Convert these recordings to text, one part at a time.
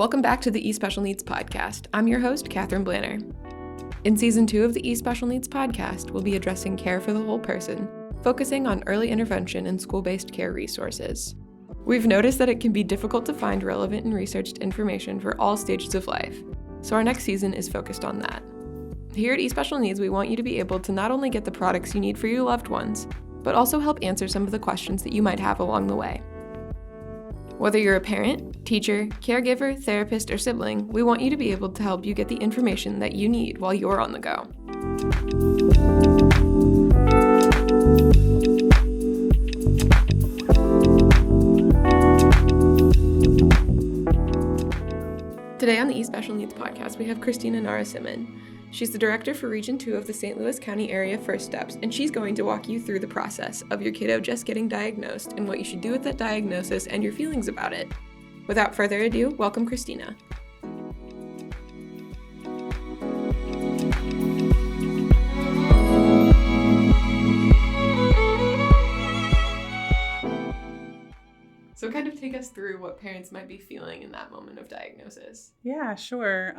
Welcome back to the eSpecial Needs Podcast. I'm your host, Katherine Blanner. In Season 2 of the eSpecial Needs Podcast, we'll be addressing care for the whole person, focusing on early intervention and school-based care resources. We've noticed that it can be difficult to find relevant and researched information for all stages of life, so our next season is focused on that. Here at eSpecial Needs, we want you to be able to not only get the products you need for your loved ones, but also help answer some of the questions that you might have along the way. Whether you're a parent, teacher, caregiver, therapist, or sibling, we want you to be able to help you get the information that you need while you're on the go. Today on the eSpecial Needs Podcast, we have Christina Narasimhan. She's the director for Region 2 of the St. Louis County Area First Steps, and she's going to walk you through the process of your kiddo just getting diagnosed and what you should do with that diagnosis and your feelings about it. Without further ado, welcome Christina. So kind of take us through what parents might be feeling in that moment of diagnosis. Yeah, sure.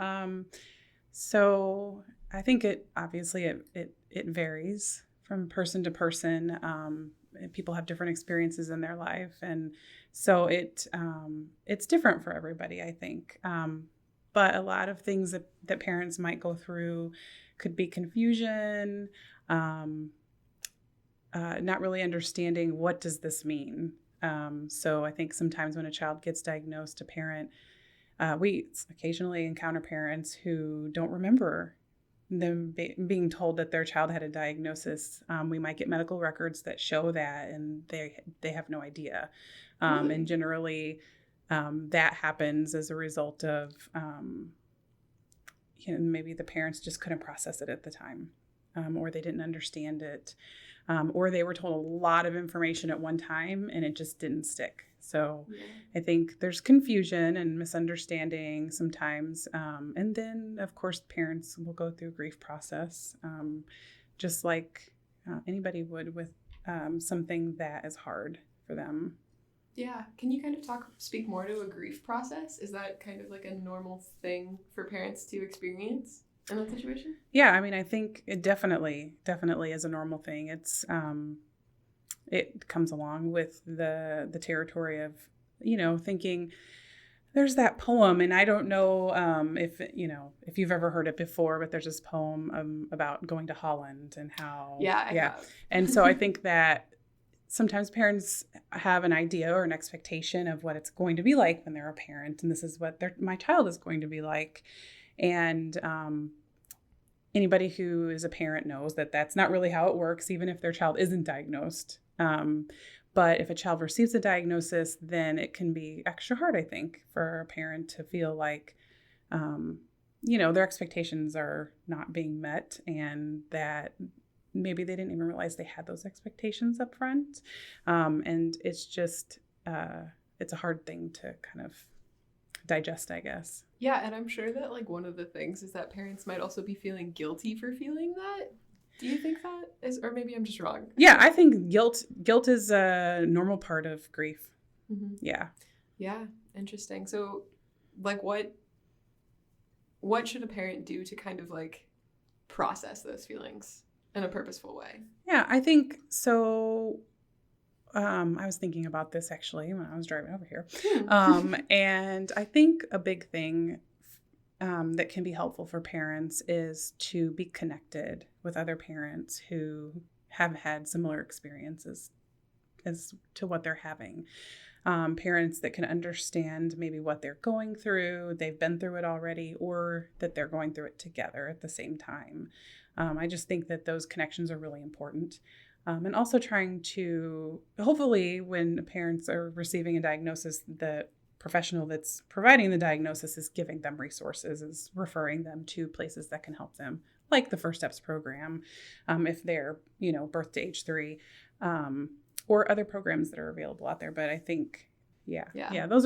So I think it varies from person to person. People have different experiences in their life, and so it's different for everybody, I think. But a lot of things that parents might go through could be confusion, not really understanding what does this mean. So I think sometimes when a child gets diagnosed, a parent, we occasionally encounter parents who don't remember them being told that their child had a diagnosis. We might get medical records that show that, and they have no idea. And generally, that happens as a result of, maybe the parents just couldn't process it at the time, or they didn't understand it, or they were told a lot of information at one time and it just didn't stick. So I think there's confusion and misunderstanding sometimes. And then, of course, parents will go through a grief process, just like anybody would with something that is hard for them. Yeah. Can you kind of speak more to a grief process? Is that kind of like a normal thing for parents to experience in that situation? Yeah, I mean, I think it definitely is a normal thing. It's it comes along with the territory of, thinking there's that poem, and I don't know if you've ever heard it before, but there's this poem about going to Holland and how I have. And so I think that sometimes parents have an idea or an expectation of what it's going to be like when they're a parent, and this is what my child is going to be like. And anybody who is a parent knows that that's not really how it works, even if their child isn't diagnosed. But if a child receives a diagnosis, then it can be extra hard, I think, for a parent to feel like, their expectations are not being met, and that maybe they didn't even realize they had those expectations up front. And it's just, it's a hard thing to kind of digest, I guess. Yeah, and I'm sure that one of the things is that parents might also be feeling guilty for feeling that. Do you think that is, or maybe I'm just wrong? Yeah, I think guilt is a normal part of grief. Mm-hmm. Yeah. Yeah, interesting. So, what should a parent do to kind of process those feelings in a purposeful way? Yeah, I think so. I was thinking about this actually when I was driving over here. And I think a big thing that can be helpful for parents is to be connected with other parents who have had similar experiences as to what they're having. Parents that can understand maybe what they're going through, they've been through it already, or that they're going through it together at the same time. I just think that those connections are really important. And also trying to, hopefully when parents are receiving a diagnosis, the professional that's providing the diagnosis is giving them resources, is referring them to places that can help them, like the First Steps program, if they're, birth to age 3, or other programs that are available out there. But I think, those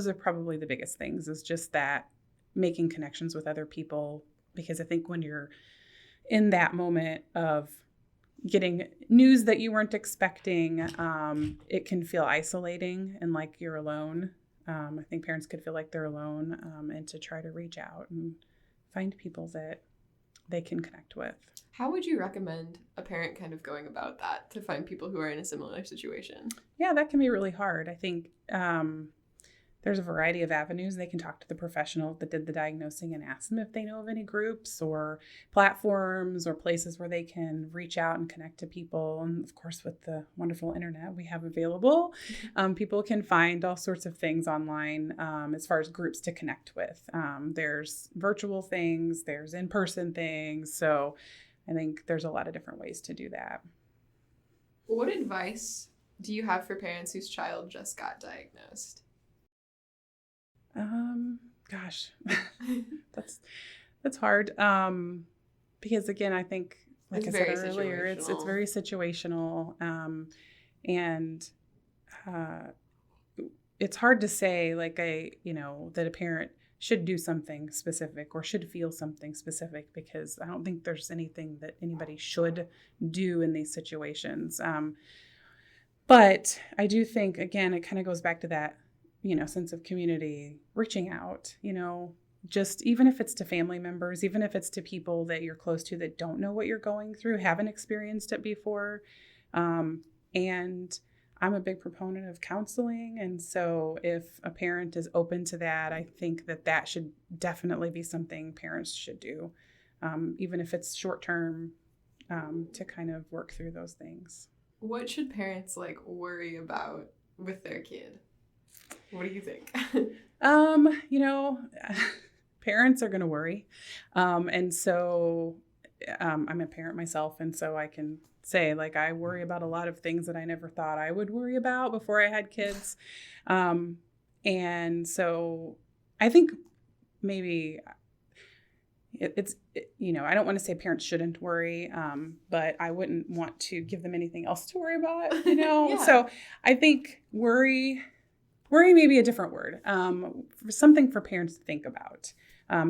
are probably the biggest things, is just that making connections with other people. Because I think when you're in that moment of getting news that you weren't expecting, it can feel isolating and like you're alone. I think parents could feel like they're alone, and to try to reach out and find people that they can connect with. How would you recommend a parent kind of going about that to find people who are in a similar situation? Yeah, that can be really hard. I think there's a variety of avenues. They can talk to the professional that did the diagnosing and ask them if they know of any groups or platforms or places where they can reach out and connect to people. And of course, with the wonderful internet we have available, people can find all sorts of things online as far as groups to connect with. There's virtual things, there's in-person things. So I think there's a lot of different ways to do that. What advice do you have for parents whose child just got diagnosed? Gosh, that's hard. Because again, I think, like I said earlier, it's very situational. And it's hard to say that a parent should do something specific or should feel something specific, because I don't think there's anything that anybody should do in these situations. But I do think, again, it kind of goes back to that, sense of community, reaching out, just even if it's to family members, even if it's to people that you're close to that don't know what you're going through, haven't experienced it before. And I'm a big proponent of counseling. And so if a parent is open to that, I think that should definitely be something parents should do, even if it's short term, to kind of work through those things. What should parents worry about with their kid? What do you think? Parents are going to worry. And so I'm a parent myself. And so I can say, I worry about a lot of things that I never thought I would worry about before I had kids. And so I think maybe I don't want to say parents shouldn't worry, but I wouldn't want to give them anything else to worry about, Yeah. So I think worry may be a different word. Something for parents to think about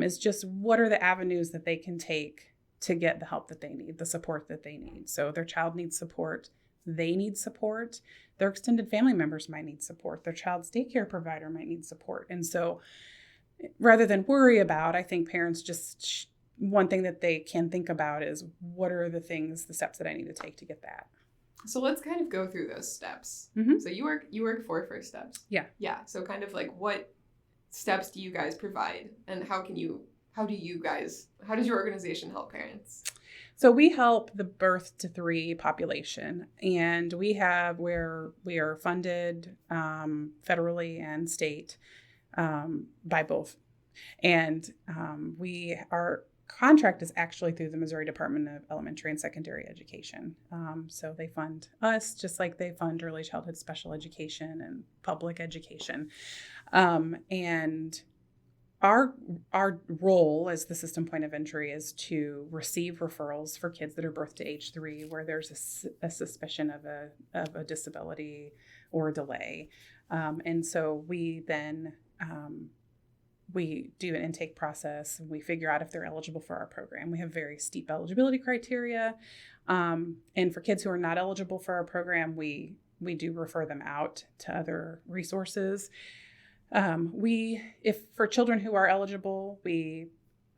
is just what are the avenues that they can take to get the help that they need, the support that they need. So their child needs support. They need support. Their extended family members might need support. Their child's daycare provider might need support. And so rather than worry about, I think parents just, one thing that they can think about is what are the steps that I need to take to get that. So let's kind of go through those steps. Mm-hmm. So you work 4 first steps. Yeah. Yeah. So kind of what steps do you guys provide, and how does your organization help parents? So we help the birth to 3 population, and we are funded federally and state by both. And our contract is actually through the Missouri Department of Elementary and Secondary Education. So they fund us just like they fund early childhood special education and public education. And our role as the system point of entry is to receive referrals for kids that are birthed to age 3 where there's a suspicion of a disability or a delay. And so we then we do an intake process. We figure out if they're eligible for our program. We have very steep eligibility criteria. And for kids who are not eligible for our program, we do refer them out to other resources. If for children who are eligible, we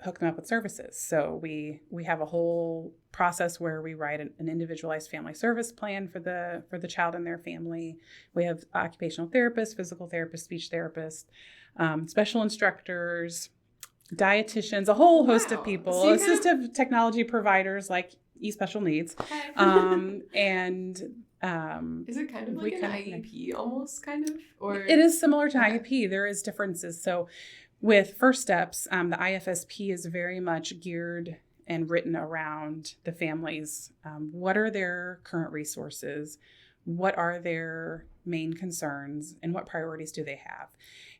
hook them up with services. So we have a whole process where we write an individualized family service plan for the child and their family. We have occupational therapists, physical therapists, speech therapists, special instructors, dietitians, a whole host of people, so assistive technology providers like eSpecial needs. And is it kind of like an IEP almost kind of? Or it is similar to IEP. There is differences. So with First Steps, the IFSP is very much geared and written around the families. What are their current resources? What are their main concerns? And what priorities do they have?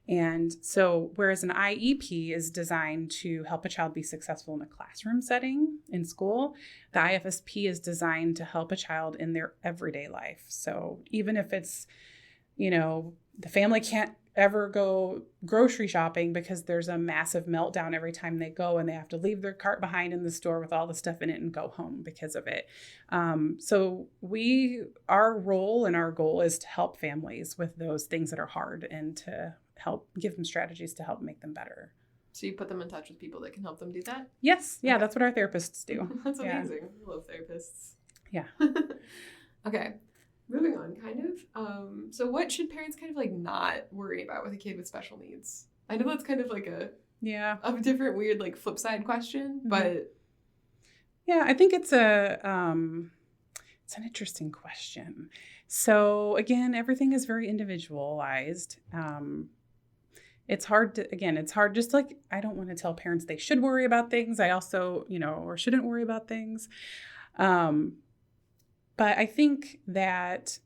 And so whereas an IEP is designed to help a child be successful in a classroom setting in school, the IFSP is designed to help a child in their everyday life. So even if it's, the family can't ever go grocery shopping because there's a massive meltdown every time they go and they have to leave their cart behind in the store with all the stuff in it and go home because of it. So our role and our goal is to help families with those things that are hard and to give them strategies to help make them better. So you put them in touch with people that can help them do that? Yes. Yeah, Okay. that's what our therapists do. That's amazing. I love therapists. Yeah. Okay. Moving on, kind of. So what should parents kind of like not worry about with a kid with special needs? I know that's kind of like a different weird like flip side question, but yeah, I think it's an interesting question. So again, everything is very individualized. It's hard just like, I don't want to tell parents they should worry about things. I also, or shouldn't worry about things. But I think that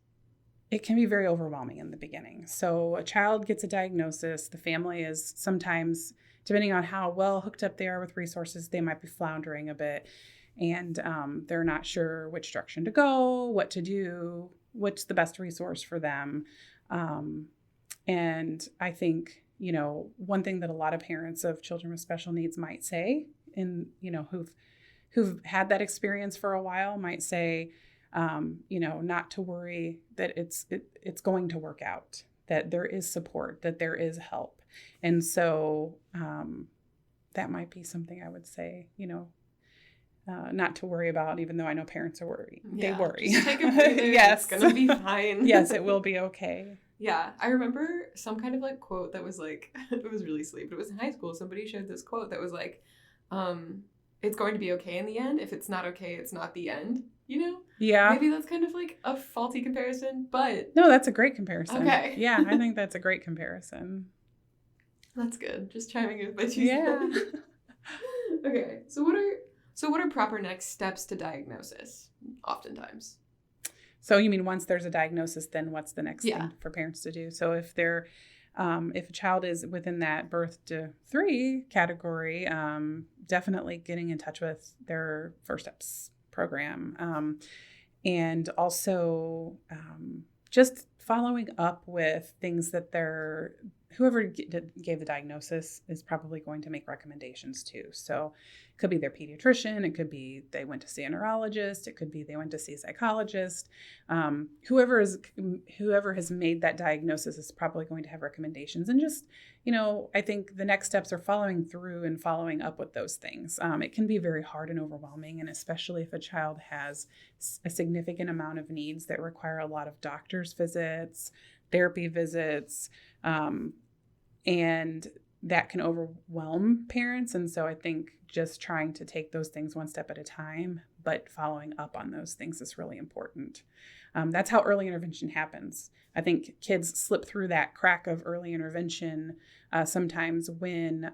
it can be very overwhelming in the beginning. So a child gets a diagnosis. The family is sometimes, depending on how well hooked up they are with resources, they might be floundering a bit. And they're not sure which direction to go, what to do, what's the best resource for them. And I think, one thing that a lot of parents of children with special needs might say, and, who've had that experience for a while might say, not to worry, that it's going to work out, that there is support, that there is help. And so that might be something I would say, not to worry about, even though I know parents are worried. Yeah, they worry. Just take a breather. Yes. It's going to be fine. Yes, it will be okay. Yeah. I remember some kind of like quote that was like, it was really silly, but it was in high school. Somebody shared this quote that was like, it's going to be okay in the end. If it's not okay, it's not the end, Yeah. Maybe that's kind of like a faulty comparison, but. No, that's a great comparison. Okay. Yeah, I think that's a great comparison. That's good. Just chiming in with my 2 cents. Yeah. Okay. So what are proper next steps to diagnosis, oftentimes? So you mean once there's a diagnosis, then what's the next thing for parents to do? So if a child is within that birth to 3 category, definitely getting in touch with their First Steps program. And also just following up with things that whoever gave the diagnosis is probably going to make recommendations to. So it could be their pediatrician. It could be they went to see a neurologist. It could be they went to see a psychologist. Whoever has made that diagnosis is probably going to have recommendations. And just, I think the next steps are following through and following up with those things. It can be very hard and overwhelming, and especially if a child has a significant amount of needs that require a lot of doctor's visits, therapy visits, and that can overwhelm parents. And so I think just trying to take those things one step at a time, but following up on those things is really important. That's how early intervention happens. I think kids slip through that crack of early intervention sometimes when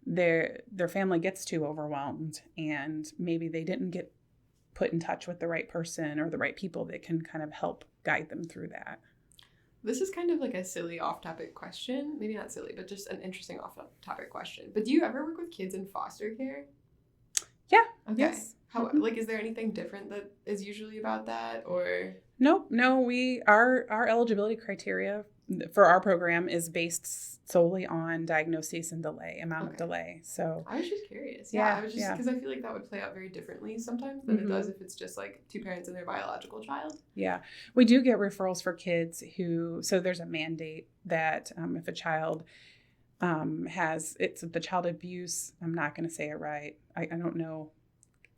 their family gets too overwhelmed, and maybe they didn't get put in touch with the right person or the right people that can kind of help guide them through that. This is kind of like a silly off-topic question. Maybe not silly, but just an interesting off-topic question. But do you ever work with kids in foster care? Yeah. Okay. Yes. How is there anything different that is usually about that, or? No. Our eligibility criteria for our program is based solely on diagnosis and amount of delay. So I was just curious. Yeah, I was just because I feel like that would play out very differently sometimes than it does if it's just like 2 parents and their biological child. Yeah, we do get referrals for kids so there's a mandate that if a child it's the child abuse, I'm not going to say it right. I don't know.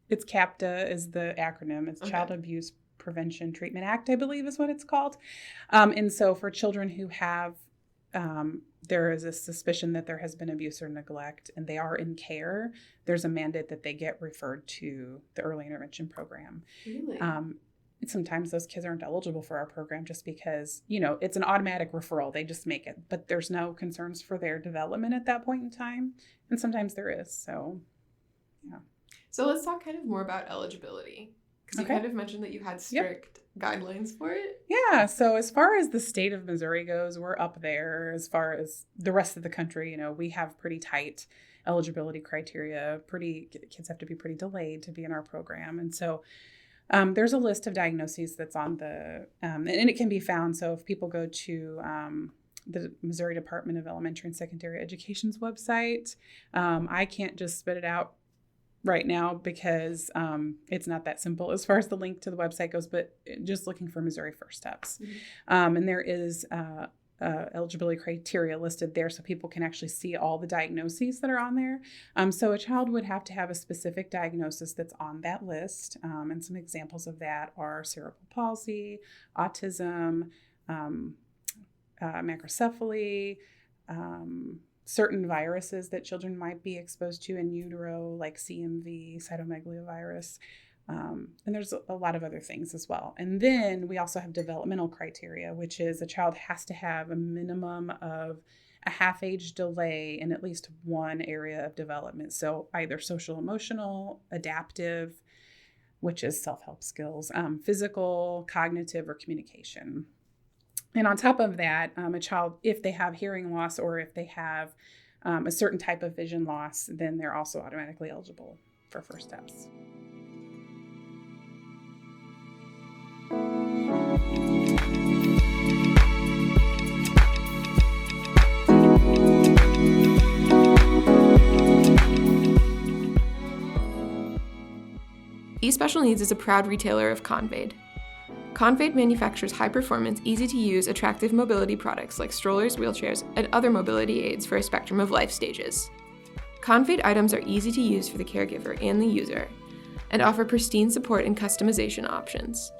It's CAPTA is the acronym. It's Child Abuse Prevention Treatment Act, I believe is what it's called. And so for children who have, there is a suspicion that there has been abuse or neglect and they are in care, there's a mandate that they get referred to the early intervention program. Really? Sometimes those kids aren't eligible for our program just because, it's an automatic referral. They just make it, but there's no concerns for their development at that point in time. And sometimes there is. So, yeah. So let's talk kind of more about eligibility, because you kind of mentioned that you had strict guidelines for it. Yeah. So as far as the state of Missouri goes, we're up there. As far as the rest of the country, we have pretty tight eligibility criteria. Kids have to be pretty delayed to be in our program. And so there's a list of diagnoses that's on and it can be found. So if people go to the Missouri Department of Elementary and Secondary Education's website, I can't just spit it out right now because it's not that simple as far as the link to the website goes, but just looking for Missouri First Steps. Mm-hmm. And there is eligibility criteria listed there so people can actually see all the diagnoses that are on there. So a child would have to have a specific diagnosis that's on that list. And some examples of that are cerebral palsy, autism, macrocephaly, certain viruses that children might be exposed to in utero, like CMV, cytomegalovirus. And there's a lot of other things as well. And then we also have developmental criteria, which is a child has to have a minimum of a half-age delay in at least one area of development. So either social, emotional, adaptive, which is self-help skills, physical, cognitive, or communication. And on top of that, a child, if they have hearing loss or if they have a certain type of vision loss, then they're also automatically eligible for First Steps. eSpecial Needs is a proud retailer of Convade. Convade manufactures high-performance, easy-to-use, attractive mobility products like strollers, wheelchairs, and other mobility aids for a spectrum of life stages. Convade items are easy to use for the caregiver and the user, and offer pristine support and customization options.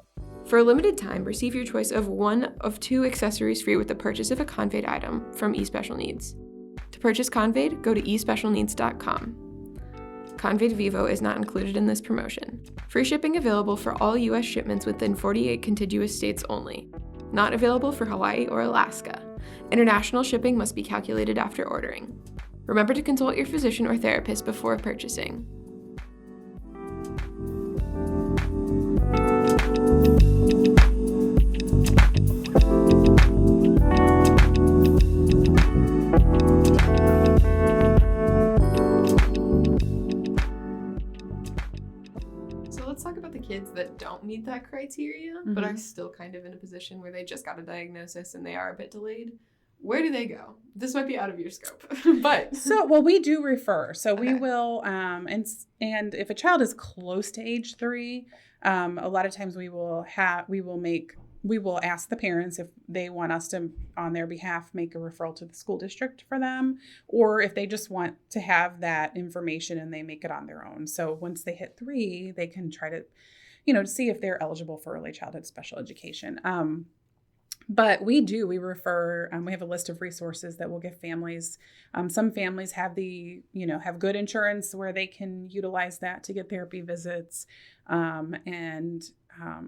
For a limited time, receive your choice of one of 2 accessories free with the purchase of a Convade item from eSpecial Needs. To purchase Convade, go to eSpecialNeeds.com. Convade Vivo is not included in this promotion. Free shipping available for all U.S. shipments within 48 contiguous states only. Not available for Hawaii or Alaska. International shipping must be calculated after ordering. Remember to consult your physician or therapist before purchasing. Kids that don't meet that criteria, but are still kind of in a position where they just got a diagnosis and they are a bit delayed. Where do they go? This might be out of your scope, but we do refer. So we will, and if a child is close to age 3, a lot of times we will ask the parents if they want us to, on their behalf, make a referral to the school district for them, or if they just want to have that information and they make it on their own. So once they hit 3, they can try to, to see if they're eligible for early childhood special education. But we refer, we have a list of resources that will give families. Some families have have good insurance where they can utilize that to get therapy visits. And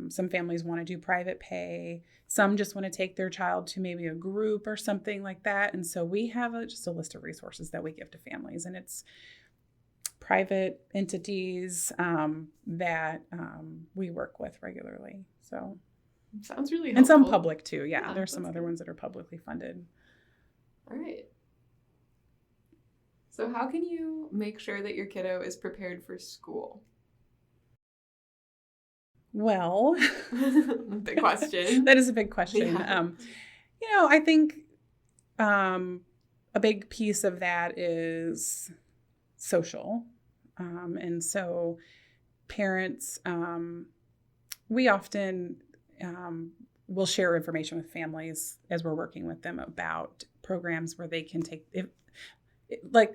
some families want to do private pay. Some just want to take their child to maybe a group or something like that. And so we have just a list of resources that we give to families, and it's private entities that we work with regularly. So sounds really helpful. And some public too. Yeah, there's some other ones that are publicly funded. All right. So how can you make sure that your kiddo is prepared for school? Well, big question. That is a big question. Yeah. I think a big piece of that is social. And so parents, we often will share information with families as we're working with them about programs where they can take,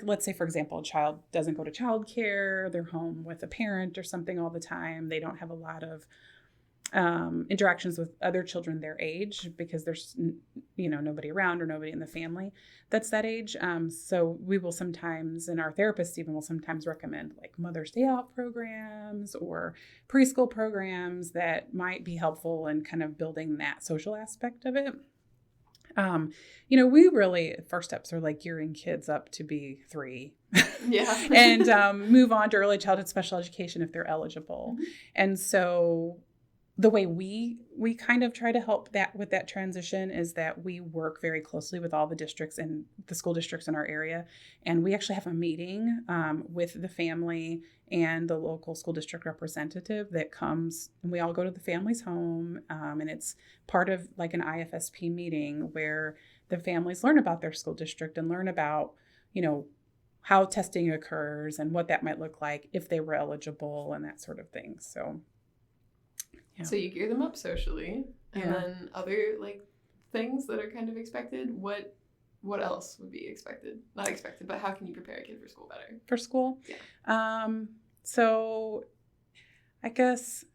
let's say, for example, a child doesn't go to childcare, they're home with a parent or something all the time. They don't have a lot of interactions with other children their age because there's, nobody around or nobody in the family that's that age. So we will sometimes, and our therapists even will sometimes recommend like Mother's Day Out programs or preschool programs that might be helpful in kind of building that social aspect of it. We really, First Steps are like gearing kids up to be 3. Yeah. And move on to early childhood special education if they're eligible. Mm-hmm. And so the way we kind of try to help that with that transition is that we work very closely with all the districts and the school districts in our area. And we actually have a meeting with the family and the local school district representative that comes, and we all go to the family's home. And it's part of like an IFSP meeting where the families learn about their school district and learn about, how testing occurs and what that might look like if they were eligible and that sort of thing. So. Yeah. So you gear them up socially, and then other things that are kind of expected, what else would be expected? Not expected, but how can you prepare a kid for school better? For school? Yeah. So I guess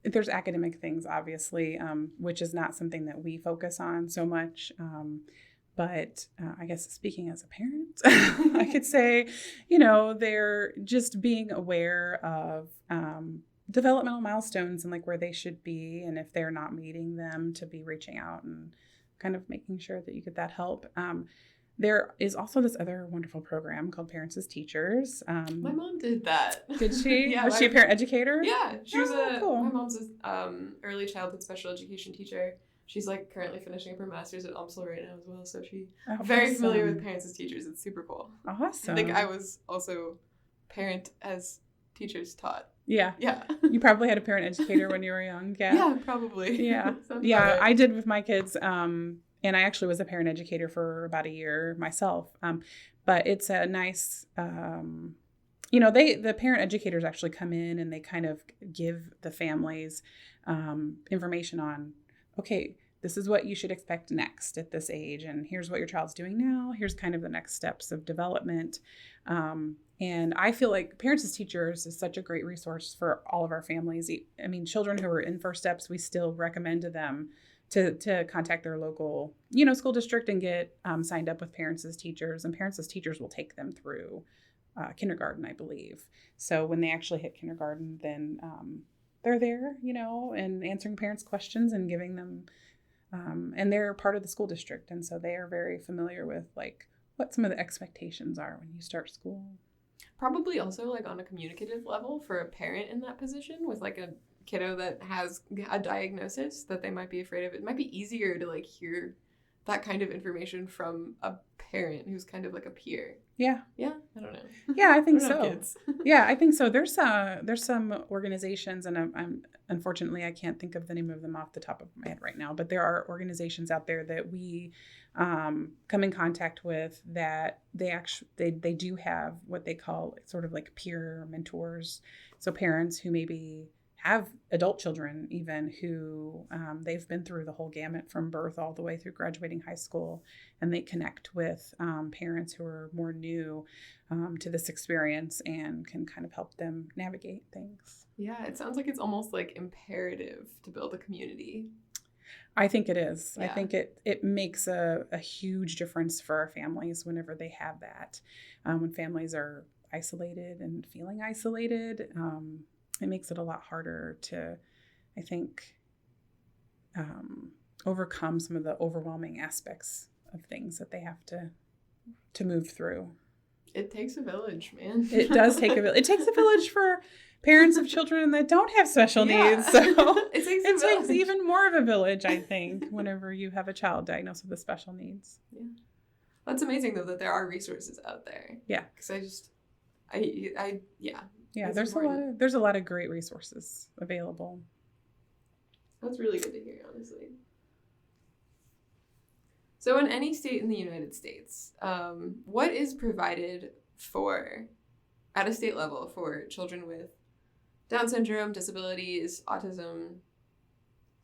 there's academic things, obviously, which is not something that we focus on so much. But I guess speaking as a parent, I could say, they're just being aware of developmental milestones and like where they should be. And if they're not meeting them, to be reaching out and kind of making sure that you get that help. There is also this other wonderful program called Parents as Teachers. My mom did that. Did she? Yeah. Was she a parent educator? Yeah. She was cool. My mom's early childhood special education teacher. She's like currently finishing up her master's at UMSL right now as well. So she's very familiar with Parents as Teachers. It's super cool. Awesome. I think I was also parent as teachers taught. Yeah. Yeah. You probably had a parent educator when you were young. Yeah. Yeah, probably. Yeah. Yeah. I did with my kids. And I actually was a parent educator for about a year myself. But it's a nice, the parent educators actually come in and they kind of give the families information on, okay, this is what you should expect next at this age. And here's what your child's doing now. Here's kind of the next steps of development. And I feel like Parents as Teachers is such a great resource for all of our families. I mean, children who are in First Steps, we still recommend to them to contact their local, school district and get signed up with Parents as Teachers. And Parents as Teachers will take them through kindergarten, I believe. So when they actually hit kindergarten, then they're there, and answering parents' questions and giving them, and they're part of the school district. And so they are very familiar with like what some of the expectations are when you start school. Probably also like on a communicative level for a parent in that position with like a kiddo that has a diagnosis that they might be afraid of. It might be easier to like hear that kind of information from a parent who's kind of like a peer. Yeah. Yeah. I don't know. Yeah, I think so. Kids. Yeah, I think so. There's some organizations, and I'm unfortunately I can't think of the name of them off the top of my head right now, but there are organizations out there that we come in contact with that they do have what they call sort of like peer mentors. So parents who maybe have adult children even who they've been through the whole gamut from birth all the way through graduating high school, and they connect with parents who are more new to this experience and can kind of help them navigate things. Yeah, it sounds like it's almost like imperative to build a community. I think it is. Yeah. I think it makes a huge difference for our families whenever they have that. When families are isolated and feeling isolated, it makes it a lot harder to, I think, overcome some of the overwhelming aspects of things that they have to move through. It takes a village, man. It does take a village. It takes a village for parents of children that don't have special needs. So it takes even more of a village, I think, whenever you have a child diagnosed with special needs. Yeah. That's amazing, though, that there are resources out there. Yeah. Because Yeah, there's a lot of great resources available. That's really good to hear, honestly. So in any state in the United States, what is provided at a state level for children with Down syndrome, disabilities, autism,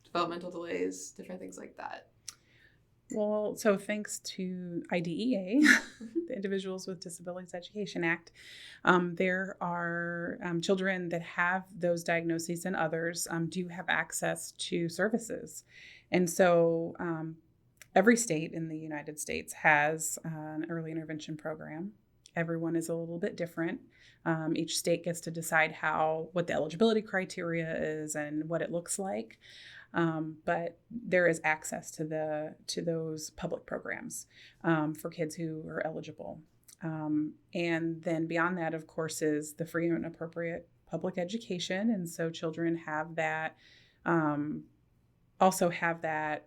developmental delays, different things like that? Well, so thanks to IDEA, the Individuals with Disabilities Education Act, there are children that have those diagnoses and others do have access to services. And so every state in the United States has an early intervention program. Everyone is a little bit different. Each state gets to decide what the eligibility criteria is and what it looks like. But there is access to those public programs for kids who are eligible. And then beyond that, of course, is the free and appropriate public education. And so children have that, also have that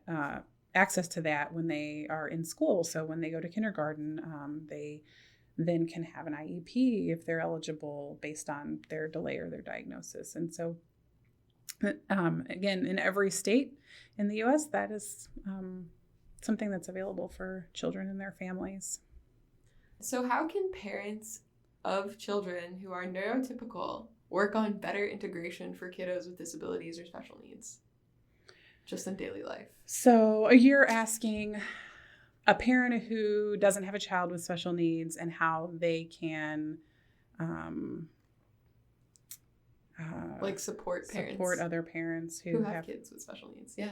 access to that when they are in school. So when they go to kindergarten, they then can have an IEP if they're eligible based on their delay or their diagnosis. And so again, in every state in the U.S., that is something that's available for children and their families. So how can parents of children who are neurotypical work on better integration for kiddos with disabilities or special needs? just in daily life? So you're asking a parent who doesn't have a child with special needs and how they can support parents. Support other parents who have kids with special needs. Yeah.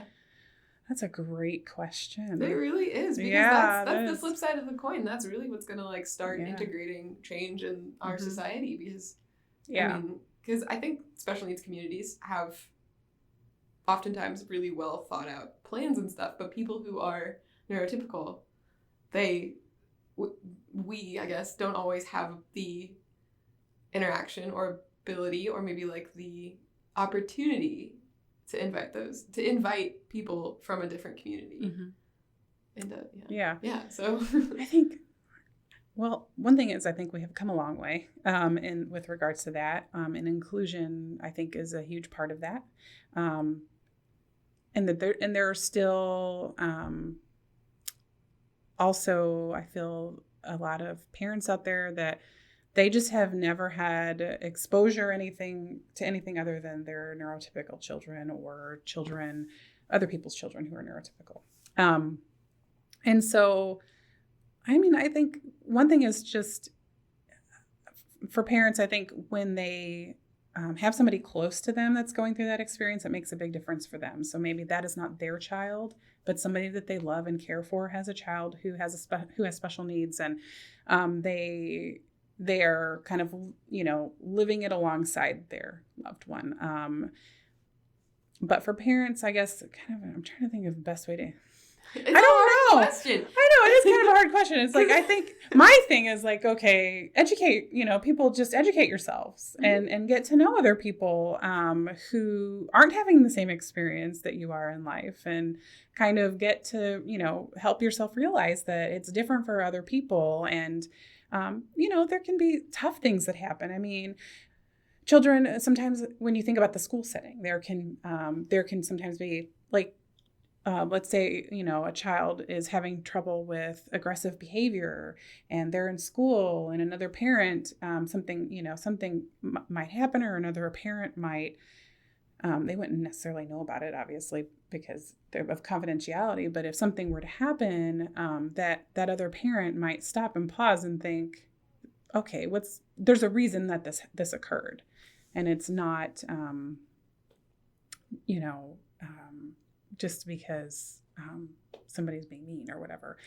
That's a great question. It really is, because that's the flip side of the coin. That's really what's going to start integrating change in our society, because because I think special needs communities have oftentimes really well thought out plans and stuff, but people who are neurotypical, we I guess don't always have the interaction or ability, or maybe the opportunity to invite people from a different community. So I think, well, one thing is I think we have come a long way with regards to that, and inclusion I think is a huge part of that, and there are still also I feel a lot of parents out there that they just have never had exposure to anything other than their neurotypical children or other people's children who are neurotypical. And so, I mean, I think one thing is just for parents, I think when they have somebody close to them that's going through that experience, it makes a big difference for them. So maybe that is not their child, but somebody that they love and care for has a child who has special needs, and they are kind of, living it alongside their loved one. But for parents, I guess, I'm trying to think of the best way to. I don't know. Question. I know, it is kind of a hard question. It's I think my thing is okay, educate, people, just educate yourselves and get to know other people who aren't having the same experience that you are in life, and kind of get to, help yourself realize that it's different for other people. And, there can be tough things that happen. I mean, children, sometimes when you think about the school setting, there can sometimes be let's say, a child is having trouble with aggressive behavior and they're in school, and another parent, something might happen, or another parent might, they wouldn't necessarily know about it, obviously, because they're of confidentiality. But if something were to happen, that other parent might stop and pause and think, okay, there's a reason that this occurred. And it's not, just because somebody's being mean or whatever.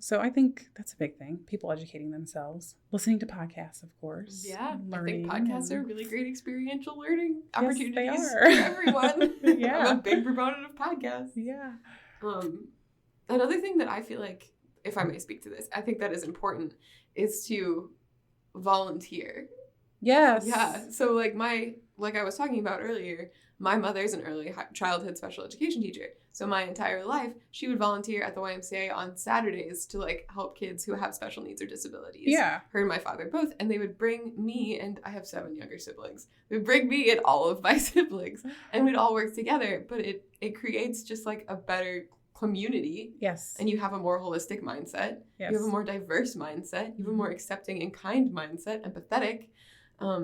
So I think that's a big thing. People educating themselves, listening to podcasts, of course. Yeah, learning. I think podcasts are really great experiential learning opportunities yes, for everyone. Yeah. I'm a big proponent of podcasts. Yeah. Another thing that I feel like, if I may speak to this, I think that is important, is to volunteer. Yes. Yeah. So like I was talking about earlier, my mother's an early childhood special education teacher. So my entire life, she would volunteer at the YMCA on Saturdays to help kids who have special needs or disabilities. Yeah. Her and my father both. And they would bring me, and I have 7 younger siblings. They would bring me and all of my siblings, and we'd all work together. But it creates just a better community. Yes. And you have a more holistic mindset. Yes. You have a more diverse mindset. You have a more accepting and kind mindset, empathetic.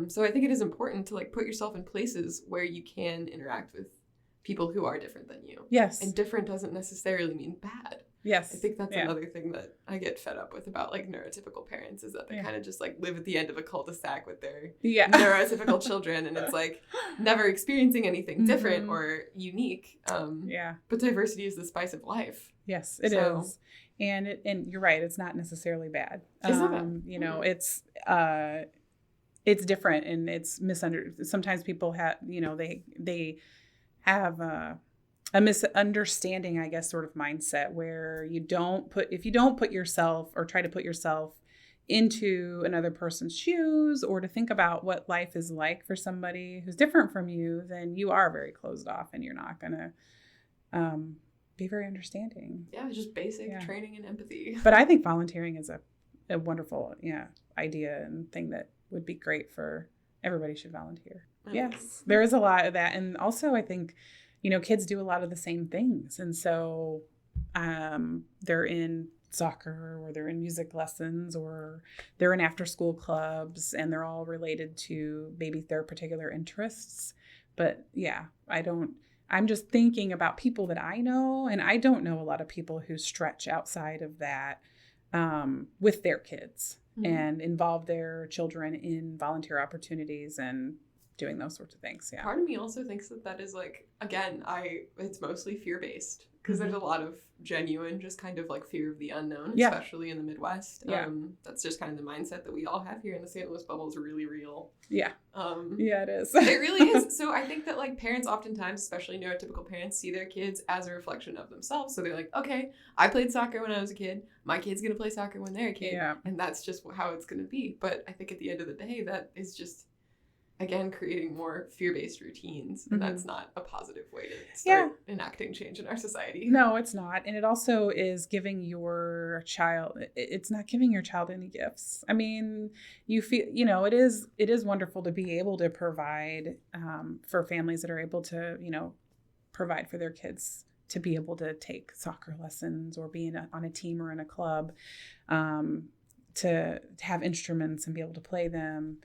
So I think it is important to put yourself in places where you can interact with people who are different than you. Yes. And different doesn't necessarily mean bad. Yes. I think that's another thing that I get fed up with about neurotypical parents, is that they kind of just live at the end of a cul-de-sac with their neurotypical children, and it's never experiencing anything different or unique. But diversity is the spice of life. Yes, it is. And you're right, it's not necessarily bad. It's not bad. It's different, and it's misunderstood. Sometimes people have, they have a misunderstanding, I guess, sort of mindset where if you don't put yourself, or try to put yourself into another person's shoes, or to think about what life is like for somebody who's different from you, then you are very closed off, and you're not going to be very understanding. Yeah, just basic training and empathy. But I think volunteering is a wonderful idea and thing that would be great for everybody. Should volunteer. Yes, there is a lot of that. And also I think, kids do a lot of the same things. And so they're in soccer, or they're in music lessons, or they're in after school clubs, and they're all related to maybe their particular interests. But I don't I'm just thinking about people that I know, and I don't know a lot of people who stretch outside of that with their kids and involve their children in volunteer opportunities and doing those sorts of things. Yeah. Part of me also thinks that is like, again, it's mostly fear-based because there's a lot of genuine just kind of like fear of the unknown, especially in the Midwest. Yeah. That's just kind of the mindset that we all have here in the St. Louis bubble is really real. Yeah. Yeah, it is. It really is. So I think that like parents oftentimes, especially neurotypical parents, see their kids as a reflection of themselves. So they're like, okay, I played soccer when I was a kid. My kid's going to play soccer when they're a kid. Yeah. And that's just how it's going to be. But I think at the end of the day, that is just, again, creating more fear-based routines. And that's not a positive way to start enacting change in our society. No, it's not. And it also is giving your child, it's not giving your child any gifts. I mean, you feel, it is wonderful to be able to provide for families that are able to, provide for their kids, to be able to take soccer lessons or be on a team or in a club, to have instruments and be able to play them.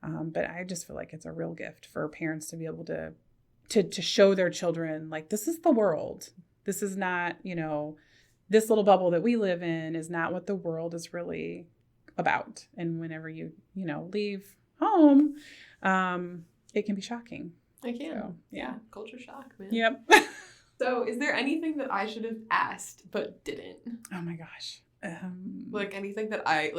But I just feel like it's a real gift for parents to be able to show their children, like, this is the world. This is not, this little bubble that we live in is not what the world is really about. And whenever you, leave home, it can be shocking. It can. So, yeah. Culture shock, man. Yep. So is there anything that I should have asked but didn't? Oh my gosh. Like anything that I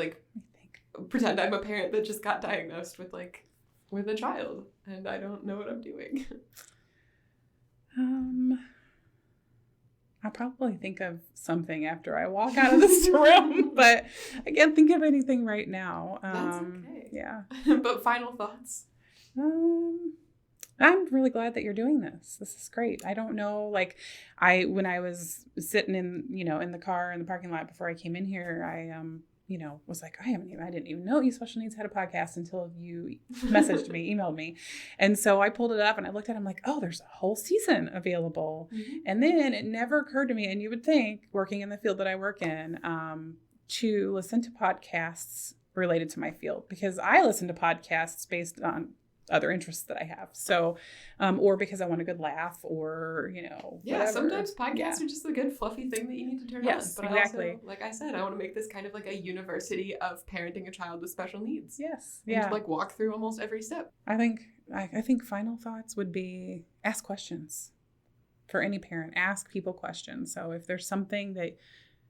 pretend I'm a parent that just got diagnosed with a child and I don't know what I'm doing. I'll probably think of something after I walk out of this room, but I can't think of anything right now. That's okay. Yeah. But final thoughts? I'm really glad that you're doing this. This is great. I don't know, when I was sitting in the car in the parking lot before I came in here, I was like, I didn't even know eSpecial Needs had a podcast until you messaged me, emailed me. And so I pulled it up and I looked at it, I'm like, oh, there's a whole season available. And then it never occurred to me, and you would think, working in the field that I work in, to listen to podcasts related to my field, because I listen to podcasts based on other interests that I have. So, or because I want a good laugh or, whatever. Sometimes podcasts are just a good fluffy thing that you need to turn on. But exactly. Also, like I said, I want to make this kind of like a university of parenting a child with special needs. Yes. And to walk through almost every step. I think final thoughts would be ask questions. For any parent, ask people questions. So if there's something that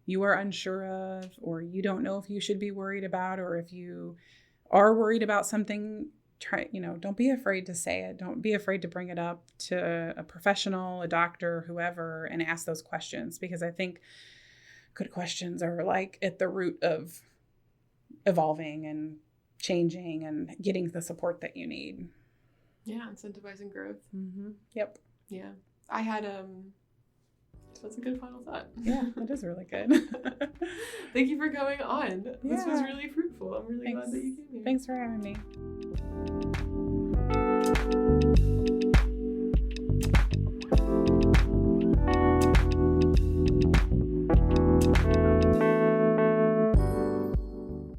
you are unsure of, or you don't know if you should be worried about, or if you are worried about something, don't be afraid to say it. Don't be afraid to bring it up to a professional, a doctor, whoever, and ask those questions, because I think good questions are at the root of evolving and changing and getting the support that you need. Yeah, incentivizing growth. Yep. Yeah. I had that's a good final thought. Yeah, that is really good. Thank you for going on. Yeah. This was really fruitful. I'm really glad that you came here. Thanks for having me.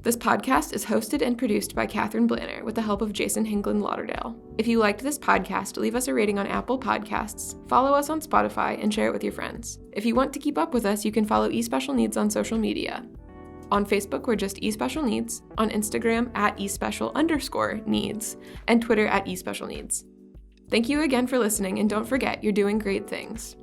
This podcast is hosted and produced by Katherine Blanner with the help of Jason Hinglin Lauderdale. If you liked this podcast, leave us a rating on Apple Podcasts, follow us on Spotify, and share it with your friends. If you want to keep up with us, you can follow eSpecial Needs on social media. On Facebook, we're just eSpecial Needs, on Instagram at eSpecial_needs, and Twitter at eSpecial Needs. Thank you again for listening, and don't forget, you're doing great things.